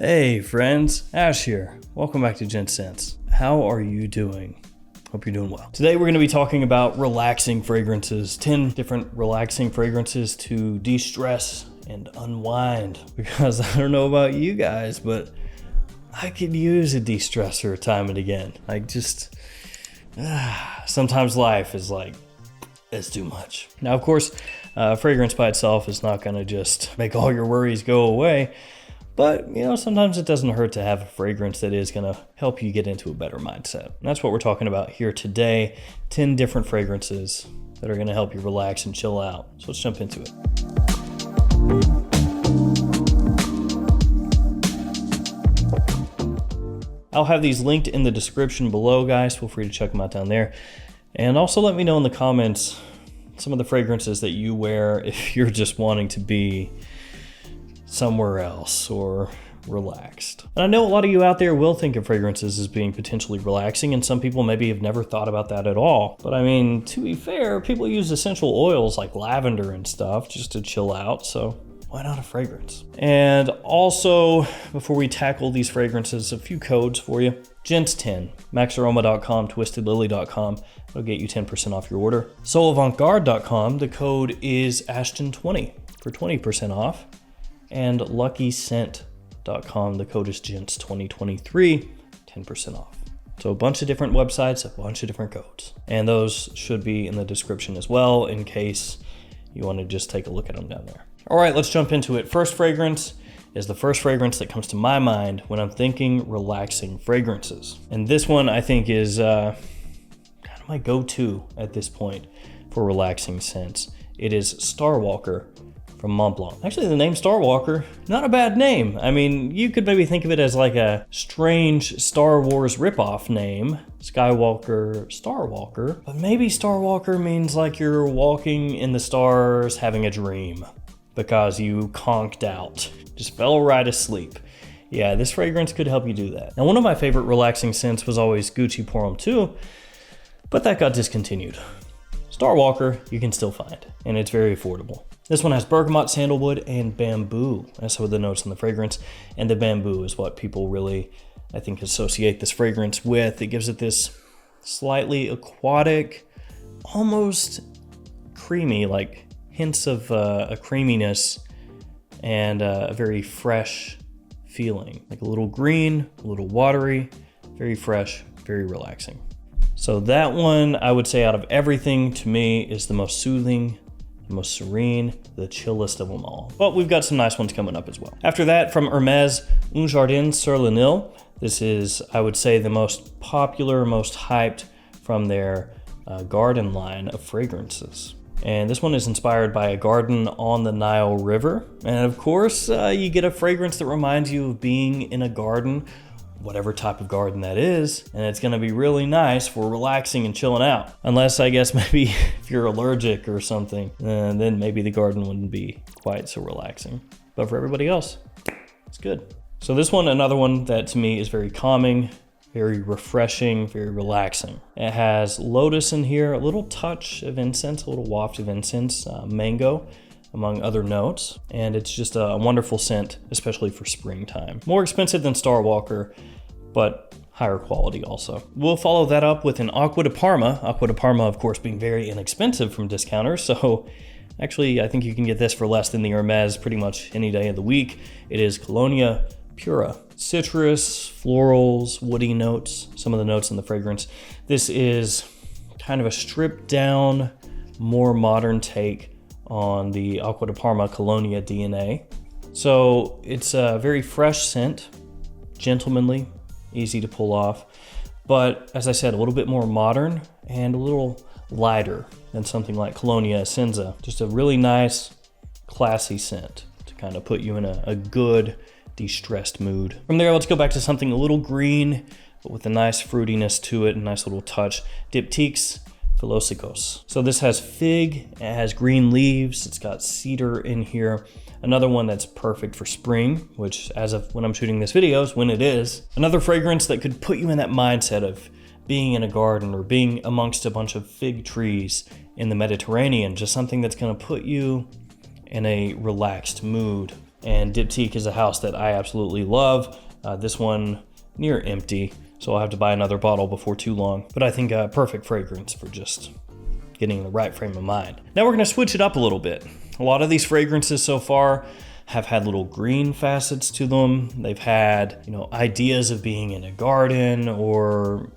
Hey friends, Ash here. Welcome back to Gents. How are you doing? Hope you're doing well. Today we're going to be talking about relaxing fragrances, 10 different relaxing fragrances to de-stress and unwind. Because I don't know about you guys, but I could use a de-stressor time and again. Sometimes life is like, it's too much. Now, of course, fragrance by itself is not going to just make all your worries go away. But, sometimes it doesn't hurt to have a fragrance that is going to help you get into a better mindset. And that's what we're talking about here today. 10 different fragrances that are going to help you relax and chill out. So let's jump into it. I'll have these linked in the description below, guys. Feel free to check them out down there. And also let me know in the comments some of the fragrances that you wear if you're just wanting to be somewhere else or relaxed. And I know a lot of you out there will think of fragrances as being potentially relaxing, and some people maybe have never thought about that at all. But I mean, to be fair, people use essential oils like lavender and stuff just to chill out, so why not a fragrance? And also, before we tackle these fragrances, a few codes for you. Gents 10, maxaroma.com, twistedlily.com. It'll get you 10% off your order. soulavantgarde.com, the code is Ashton20 for 20% off. And luckyscent.com, the code is Gents2023, 10% off. So a bunch of different websites, a bunch of different codes. And those should be in the description as well in case you want to just take a look at them down there. All right, let's jump into it. First fragrance is the first fragrance that comes to my mind when I'm thinking relaxing fragrances. And this one I think is kind of my go-to at this point for relaxing scents. It is Starwalker from Mont Blanc. Actually, the name Starwalker, not a bad name. I mean, you could maybe think of it as like a strange Star Wars ripoff name, Skywalker, Starwalker, but maybe Starwalker means like you're walking in the stars having a dream because you conked out, just fell right asleep. Yeah, this fragrance could help you do that. Now, one of my favorite relaxing scents was always Gucci Pour Homme 2, but that got discontinued. Starwalker, you can still find, and it's very affordable. This one has bergamot, sandalwood, and bamboo. That's some of the notes in the fragrance. And the bamboo is what people really, I think, associate this fragrance with. It gives it this slightly aquatic, almost creamy, like hints of a creaminess and a very fresh feeling. Like a little green, a little watery, very fresh, very relaxing. So that one, I would say out of everything, to me, is the most soothing, the most serene, the chillest of them all. But we've got some nice ones coming up as well. After that, from Hermes, Un Jardin sur le Nil. This is, I would say, the most popular, most hyped from their garden line of fragrances. And this one is inspired by a garden on the Nile River. And of course, you get a fragrance that reminds you of being in a garden, whatever type of garden that is, and it's gonna be really nice for relaxing and chilling out. Unless, I guess, maybe if you're allergic or something, then maybe the garden wouldn't be quite so relaxing. But for everybody else, it's good. So this one, another one that to me is very calming, very refreshing, very relaxing. It has lotus in here, a little touch of incense, a little waft of incense, mango, among other notes, and it's just a wonderful scent, especially for springtime. More expensive than Starwalker, but higher quality also. We'll follow that up with an Acqua di Parma. Acqua di Parma, of course, being very inexpensive from discounters, so actually I think you can get this for less than the Hermes pretty much any day of the week. It is Colonia Pura. Citrus, florals, woody notes, some of the notes in the fragrance. This is kind of a stripped down, more modern take on the Acqua di Parma Colonia DNA. So it's a very fresh scent, gentlemanly, easy to pull off, but as I said, a little bit more modern and a little lighter than something like Colonia Essenza. Just a really nice, classy scent to kind of put you in a good, de-stressed mood. From there, let's go back to something a little green, but with a nice fruitiness to it, a nice little touch. Diptyque Philosykos. So this has fig, it has green leaves, it's got cedar in here. Another one that's perfect for spring, which as of when I'm shooting this video is when it is. Another fragrance that could put you in that mindset of being in a garden or being amongst a bunch of fig trees in the Mediterranean, just something that's gonna put you in a relaxed mood. and Diptyque is a house that I absolutely love. This one near empty, so I'll have to buy another bottle before too long. But I think a perfect fragrance for just getting the right frame of mind. Now we're gonna switch it up a little bit. A lot of these fragrances so far have had little green facets to them. They've had, ideas of being in a garden or,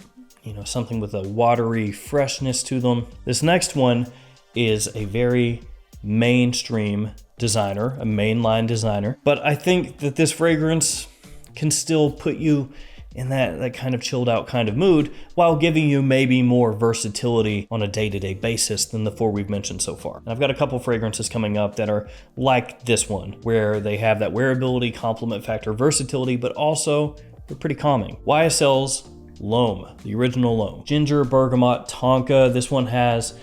something with a watery freshness to them. This next one is a very mainstream designer, a mainline designer. But I think that this fragrance can still put you in that kind of chilled out kind of mood while giving you maybe more versatility on a day-to-day basis than the 4 we've mentioned so far. And I've got a couple fragrances coming up that are like this one, where they have that wearability, complement factor, versatility, but also they're pretty calming. YSL's L'Homme, the original L'Homme. Ginger, bergamot, tonka. This one has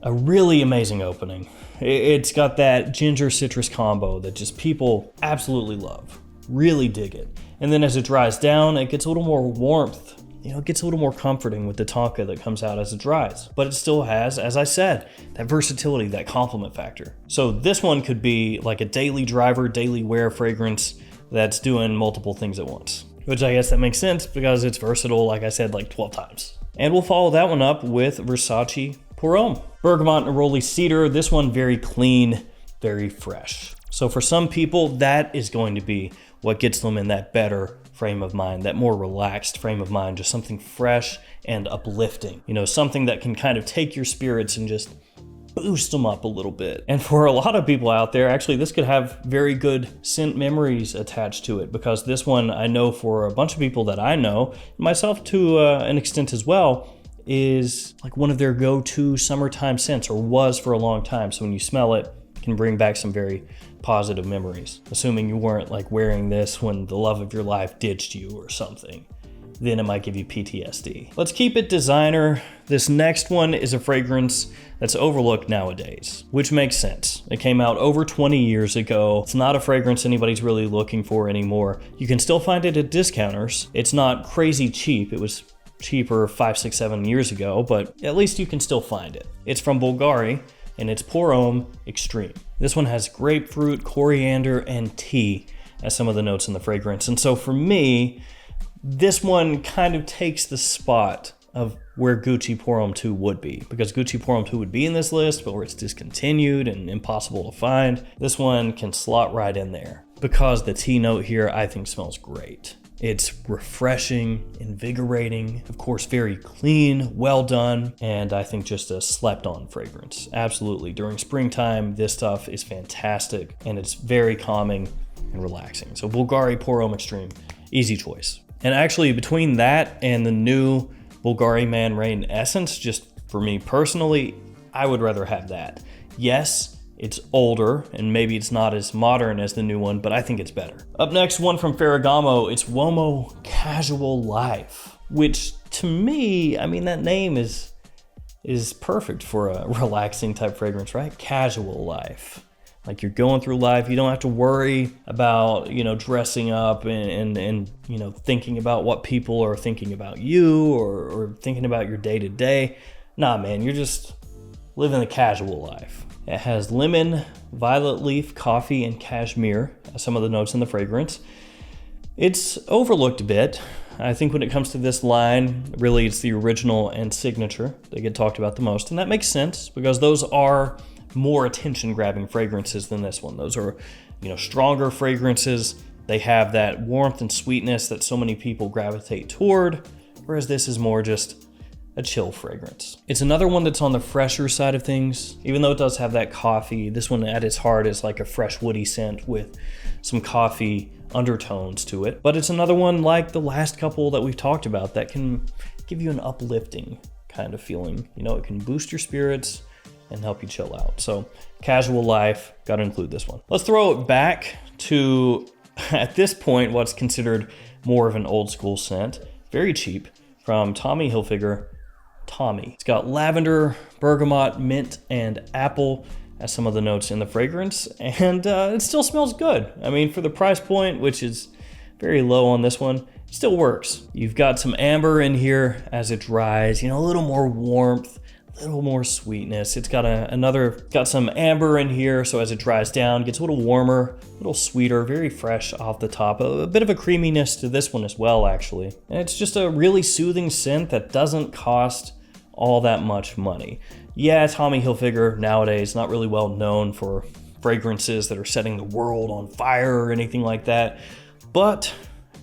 a really amazing opening. It's got that ginger citrus combo that just people absolutely love. Really dig it. And then as it dries down, it gets a little more warmth. It gets a little more comforting with the tonka that comes out as it dries. But it still has, as I said, that versatility, that complement factor. So this one could be like a daily driver, daily wear fragrance that's doing multiple things at once. Which I guess that makes sense because it's versatile, like I said, like 12 times. And we'll follow that one up with Versace Pura. Bergamot Neroli Cedar. This one very clean, very fresh. So for some people, that is going to be what gets them in that better frame of mind, that more relaxed frame of mind, just something fresh and uplifting. Something that can kind of take your spirits and just boost them up a little bit. And for a lot of people out there, actually, this could have very good scent memories attached to it, because this one, I know for a bunch of people that I know, myself to an extent as well, is like one of their go-to summertime scents, or was for a long time. So when you smell it, it can bring back some very positive memories. Assuming you weren't like wearing this when the love of your life ditched you or something, then it might give you PTSD. Let's keep it designer. This next one is a fragrance that's overlooked nowadays, which makes sense. It came out over 20 years ago. It's not a fragrance anybody's really looking for anymore. You can still find it at discounters. It's not crazy cheap. It was cheaper 5, 6, 7 years ago, but at least you can still find it. It's from Bulgari, and it's Pour Homme Extreme. This one has grapefruit, coriander, and tea as some of the notes in the fragrance. And so for me, this one kind of takes the spot of where Gucci Pour Homme 2 would be, because Gucci Pour Homme 2 would be in this list, but where it's discontinued and impossible to find, this one can slot right in there because the tea note here I think smells great. It's refreshing, invigorating, of course, very clean, well done, and I think just a slept-on fragrance. Absolutely. During springtime, this stuff is fantastic, and it's very calming and relaxing. So Bulgari Pour Homme Extreme, easy choice. And actually, between that and the new Bulgari Man Rain Essence, just for me personally, I would rather have that. Yes, it's older, and maybe it's not as modern as the new one, but I think it's better. Up next, one from Ferragamo, it's Uomo Casual Life, which to me, I mean, that name is perfect for a relaxing type fragrance, right? Casual life. Like you're going through life, you don't have to worry about, dressing up and thinking about what people are thinking about you or thinking about your day to day. Nah, man, you're just living the casual life. It has lemon, violet leaf, coffee, and cashmere, some of the notes in the fragrance. It's overlooked a bit. I think when it comes to this line, really it's the original and signature that get talked about the most. And that makes sense because those are more attention-grabbing fragrances than this one. Those are, stronger fragrances. They have that warmth and sweetness that so many people gravitate toward, whereas this is more just a chill fragrance. It's another one that's on the fresher side of things. Even though it does have that coffee, this one at its heart is like a fresh woody scent with some coffee undertones to it. But it's another one like the last couple that we've talked about that can give you an uplifting kind of feeling. It can boost your spirits and help you chill out. So casual life, gotta include this one. Let's throw it back to, at this point, what's considered more of an old school scent. Very cheap, from Tommy Hilfiger, Tommy. It's got lavender, bergamot, mint, and apple as some of the notes in the fragrance, and it still smells good. I mean, for the price point, which is very low on this one, it still works. You've got some amber in here as it dries, a little more warmth, a little more sweetness. It's got got some amber in here, so as it dries down, it gets a little warmer, a little sweeter, very fresh off the top. A bit of a creaminess to this one as well, actually. And it's just a really soothing scent that doesn't cost all that much money. Yeah, Tommy Hilfiger nowadays not really well known for fragrances that are setting the world on fire or anything like that, but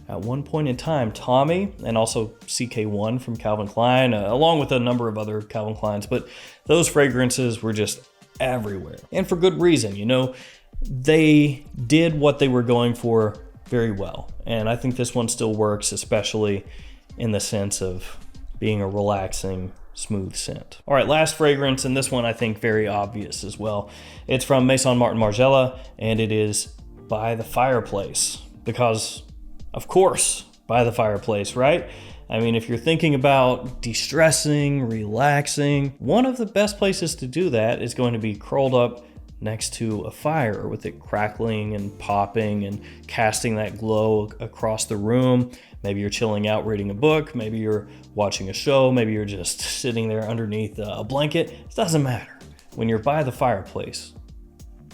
at one point in time, Tommy and also CK1 from Calvin Klein, along with a number of other Calvin Kleins, but those fragrances were just everywhere. And for good reason, you know, they did what they were going for very well. And I think this one still works, especially in the sense of being a relaxing, smooth scent. All right, last fragrance, and this one I think very obvious as well. It's from Maison Margiela, and it is By the Fireplace, because of course, by the fireplace, right? I mean, if you're thinking about de-stressing, relaxing, one of the best places to do that is going to be curled up next to a fire with it crackling and popping and casting that glow across the room. Maybe you're chilling out reading a book, maybe you're watching a show, maybe you're just sitting there underneath a blanket. It doesn't matter. When you're by the fireplace,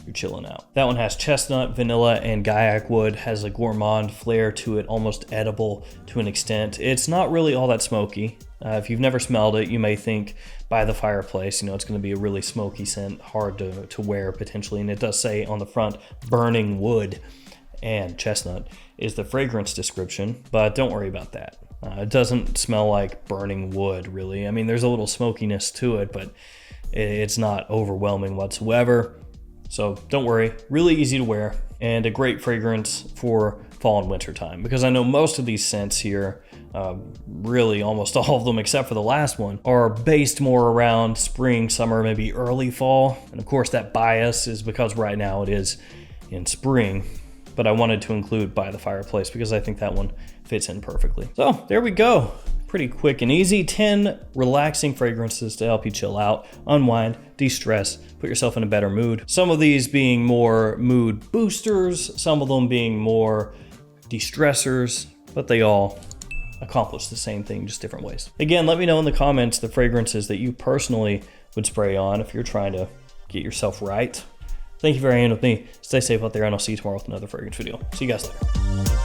you're chilling out. That one has chestnut, vanilla, and gaiac wood, has a gourmand flair to it, almost edible to an extent. It's not really all that smoky. If you've never smelled it, you may think By the Fireplace, you know, it's gonna be a really smoky scent, hard to wear potentially. And it does say on the front, burning wood and chestnut is the fragrance description, but don't worry about that. It doesn't smell like burning wood, really. I mean, there's a little smokiness to it, but it's not overwhelming whatsoever. So don't worry, really easy to wear and a great fragrance for fall and winter time, because I know most of these scents here, really almost all of them except for the last one, are based more around spring, summer, maybe early fall. And of course that bias is because right now it is in spring, but I wanted to include By the Fireplace because I think that one fits in perfectly. So there we go. Pretty quick and easy, 10 relaxing fragrances to help you chill out, unwind, de-stress, put yourself in a better mood. Some of these being more mood boosters, some of them being more de-stressors, but they all accomplish the same thing, just different ways. Again, let me know in the comments the fragrances that you personally would spray on if you're trying to get yourself right. Thank you for hanging with me. Stay safe out there, and I'll see you tomorrow with another fragrance video. See you guys later.